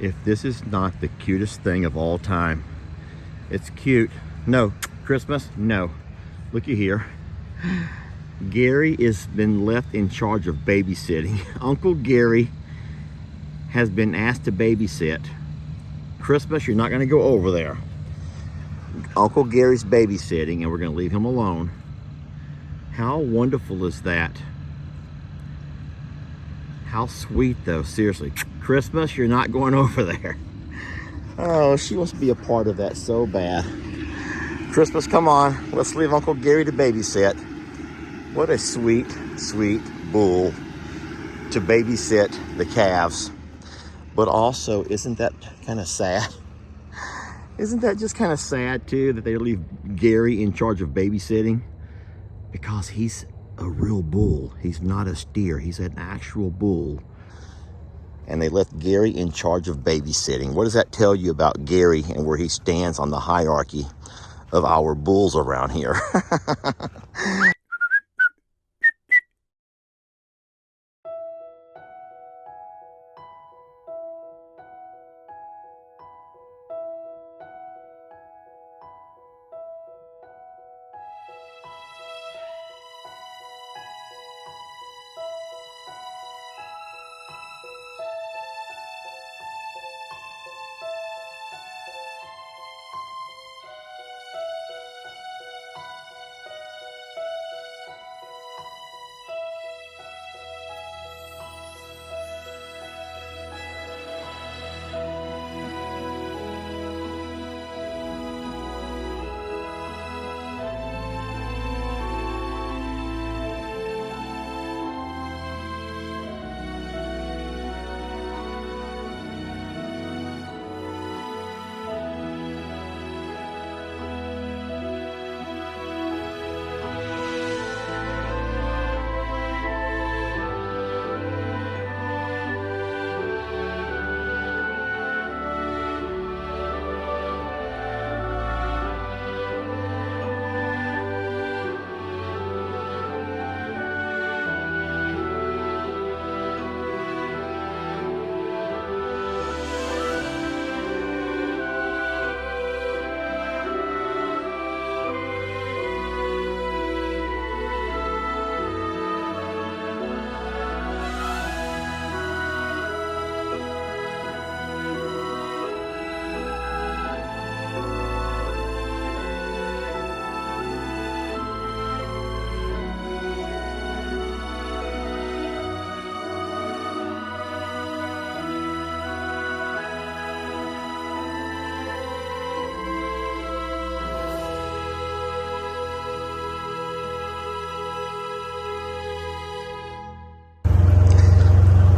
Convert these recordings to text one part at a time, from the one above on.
If this is not the cutest thing of all time. It's cute. No. Christmas? No. Looky here. Gary has been left in charge of babysitting. Uncle Gary has been asked to babysit. Christmas, you're not going to go over there. Uncle Gary's babysitting and we're going to leave him alone. How wonderful is that? How sweet though, seriously. Christmas, you're not going over there. Oh, she wants to be a part of that so bad. Christmas, come on. Let's leave Uncle Gary to babysit. What a sweet, sweet bull to babysit the calves. But also, isn't that kind of sad? Isn't that just kind of sad too, that they leave Gary in charge of babysitting? Because he's a real bull. He's not a steer. He's an actual bull. And they left Gary in charge of babysitting. What does that tell you about Gary and where he stands on the hierarchy of our bulls around here?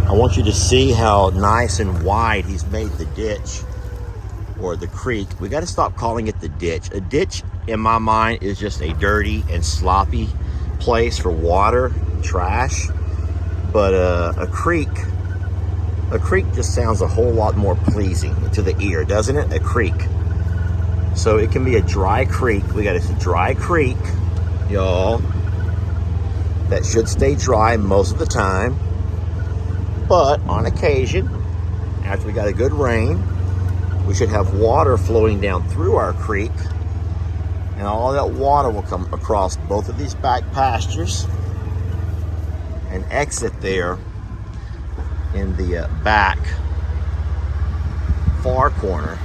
I want you to see how nice and wide he's made the ditch or the creek. We got to stop calling it the ditch. A ditch, in my mind, is just a dirty and sloppy place for water, trash. But a creek just sounds a whole lot more pleasing to the ear, doesn't it? A creek. So it can be a dry creek. We got a dry creek, y'all. That should stay dry most of the time. But on occasion, after we got a good rain, we should have water flowing down through our creek. And all that water will come across both of these back pastures and exit there in the back far corner.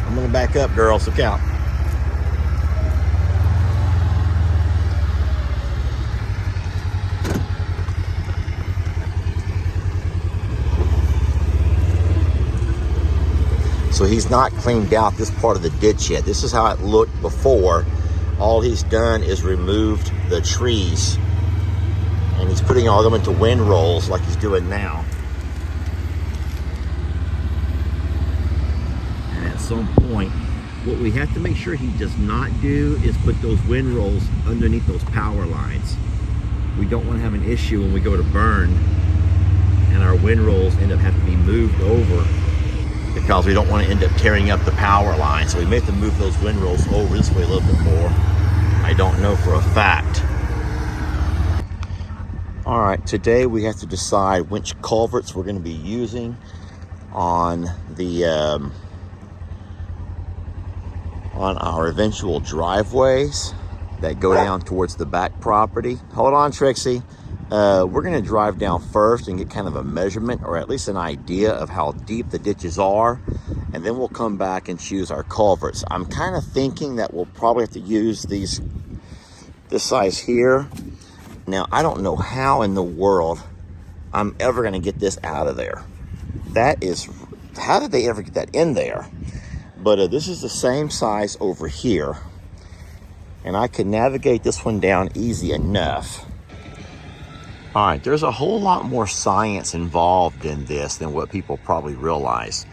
I'm gonna back up, girls. Look out. So he's not cleaned out this part of the ditch yet. This is how it looked before. All he's done is removed the trees. And he's putting all of them into windrolls like he's doing now. And at some point, what we have to make sure he does not do is put those windrolls underneath those power lines. We don't want to have an issue when we go to burn and our windrolls end up having to be moved over, because we don't want to end up tearing up the power line. So we may have to move those windrolls over this way a little bit more. I don't know for a fact. All right, today we have to decide which culverts we're going to be using on the on our eventual driveways that go down towards the back property. Hold on, Trixie. We're going to drive down first and get kind of a measurement, or at least an idea of how deep the ditches are, and then we'll come back and choose our culverts. I'm kind of thinking that we'll probably have to use this size here. Now, I don't know how in the world I'm ever going to get this out of there. That is, how did they ever get that in there? But this is the same size over here, and I can navigate this one down easy enough. All right, there's a whole lot more science involved in this than what people probably realize.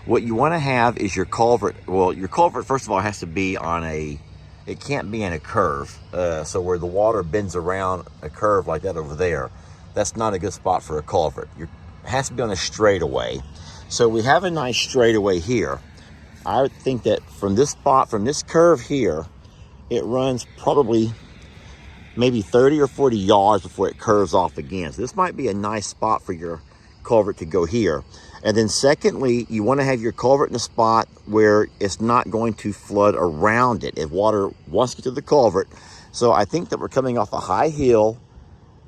What you want to have is your culvert. Well, your culvert, first of all, has to be on it can't be in a curve. So where the water bends around a curve like that over there, that's not a good spot for a culvert. It has to be on a straightaway. So we have a nice straightaway here. I would think that from this spot, from this curve here, it runs probably maybe 30 or 40 yards before it curves off again. So this might be a nice spot for your culvert to go here. And then secondly, you want to have your culvert in a spot where it's not going to flood around it if water wants to get to the culvert. So I think that we're coming off a high hill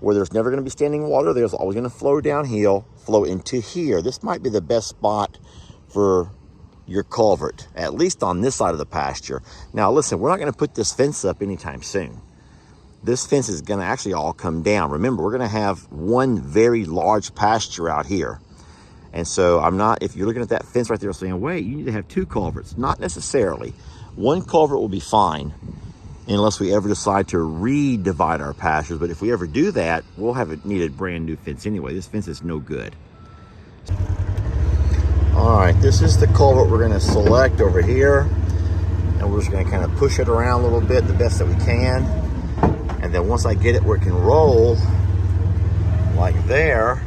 where there's never going to be standing water. There's always going to flow downhill, flow into here. This might be the best spot for your culvert, at least on this side of the pasture. Now listen, we're not going to put this fence up anytime soon. This fence is going to actually all come down. Remember, we're going to have one very large pasture out here. And so if you're looking at that fence right there saying, wait, you need to have two culverts. Not necessarily. One culvert will be fine unless we ever decide to re-divide our pastures. But if we ever do that, we'll need a brand new fence anyway. This fence is no good. All right, this is the culvert we're going to select over here. And we're just going to kind of push it around a little bit the best that we can. And then once I get it where it can roll, like there,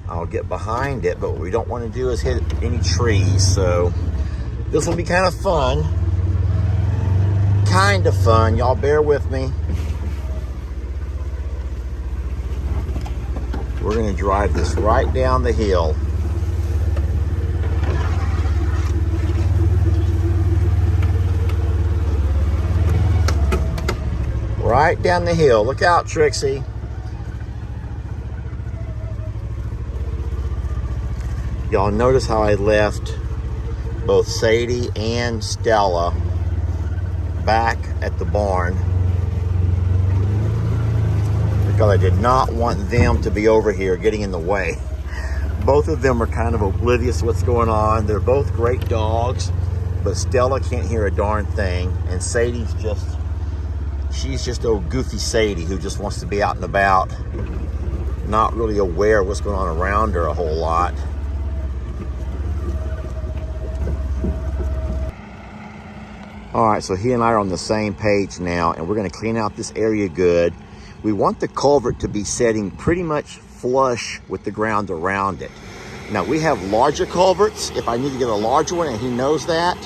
I'll get behind it. But what we don't want to do is hit any trees. So this will be kind of fun. Kind of fun. Y'all bear with me. We're going to drive this right down the hill. Right down the hill. Look out, Trixie. Y'all notice how I left both Sadie and Stella back at the barn because I did not want them to be over here getting in the way. Both of them are kind of oblivious to what's going on. They're both great dogs, but Stella can't hear a darn thing, and she's just old goofy Sadie who just wants to be out and about, not really aware of what's going on around her a whole lot. All right, so he and I are on the same page now, and we're going to clean out this area good. We want the culvert to be setting pretty much flush with the ground around it. Now, we have larger culverts if I need to get a larger one, and he knows that.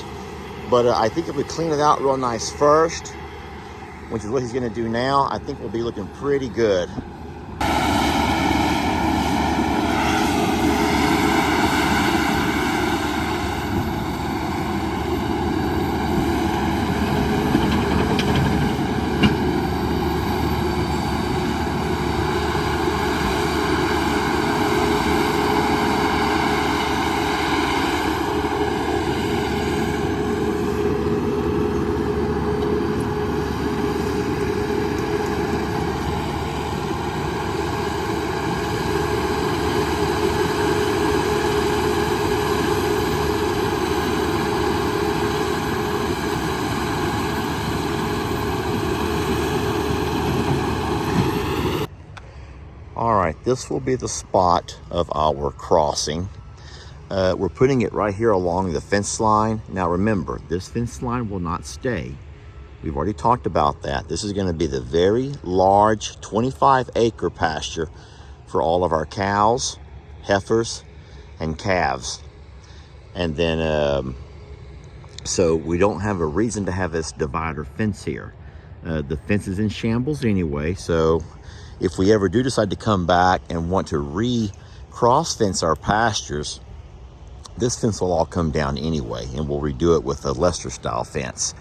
But I think if we clean it out real nice first, which is what he's going to do now, I think we'll be looking pretty good. All right, this will be the spot of our crossing. We're putting it right here along the fence line. Now remember, this fence line will not stay. We've already talked about that. This is going to be the very large 25-acre pasture for all of our cows, heifers, and calves. And then, so we don't have a reason to have this divider fence here. The fence is in shambles anyway, so if we ever do decide to come back and want to re-cross fence our pastures, this fence will all come down anyway, and we'll redo it with a Leicester style fence.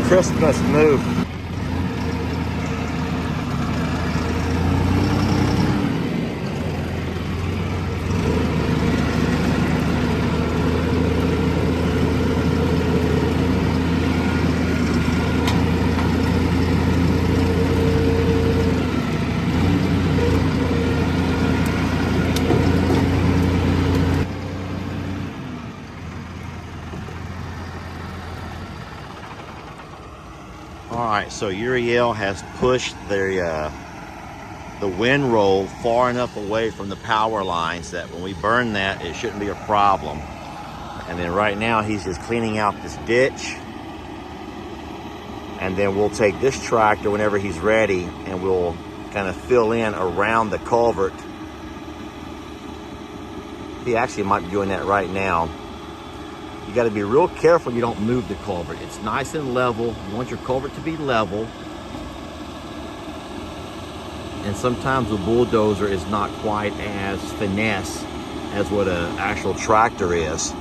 Christmas move. All right, so Uriel has pushed the windrow far enough away from the power lines that when we burn that, it shouldn't be a problem. And then right now he's just cleaning out this ditch. And then we'll take this tractor whenever he's ready and we'll kind of fill in around the culvert. He actually might be doing that right now. You got to be real careful you don't move the culvert. It's nice and level. You want your culvert to be level. And sometimes a bulldozer is not quite as finesse as what an actual tractor is.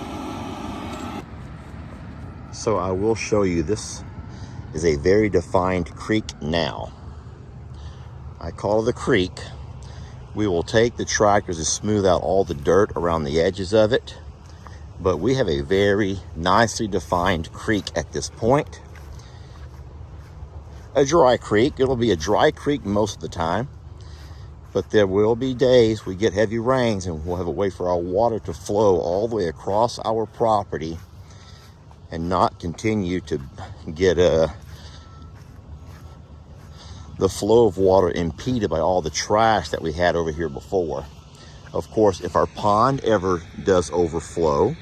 So I will show you, this is a very defined creek now. I call it a creek. We will take the tractors to smooth out all the dirt around the edges of it. But we have a very nicely defined creek at this point. A dry creek. It'll be a dry creek most of the time. But there will be days we get heavy rains and we'll have a way for our water to flow all the way across our property and not continue to get the flow of water impeded by all the trash that we had over here before. Of course, if our pond ever does overflow,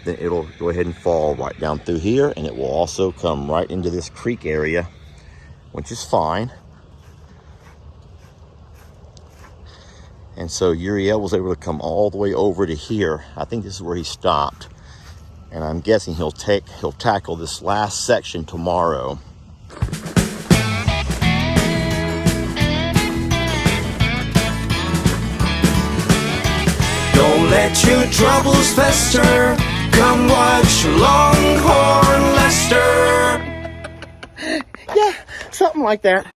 then it'll go ahead and fall right down through here, and it will also come right into this creek area, which is fine. And so Uriel was able to come all the way over to here. I think this is where he stopped. And I'm guessing he'll tackle this last section tomorrow. Don't let your troubles fester. Come watch Longhorn Lester. Yeah, something like that.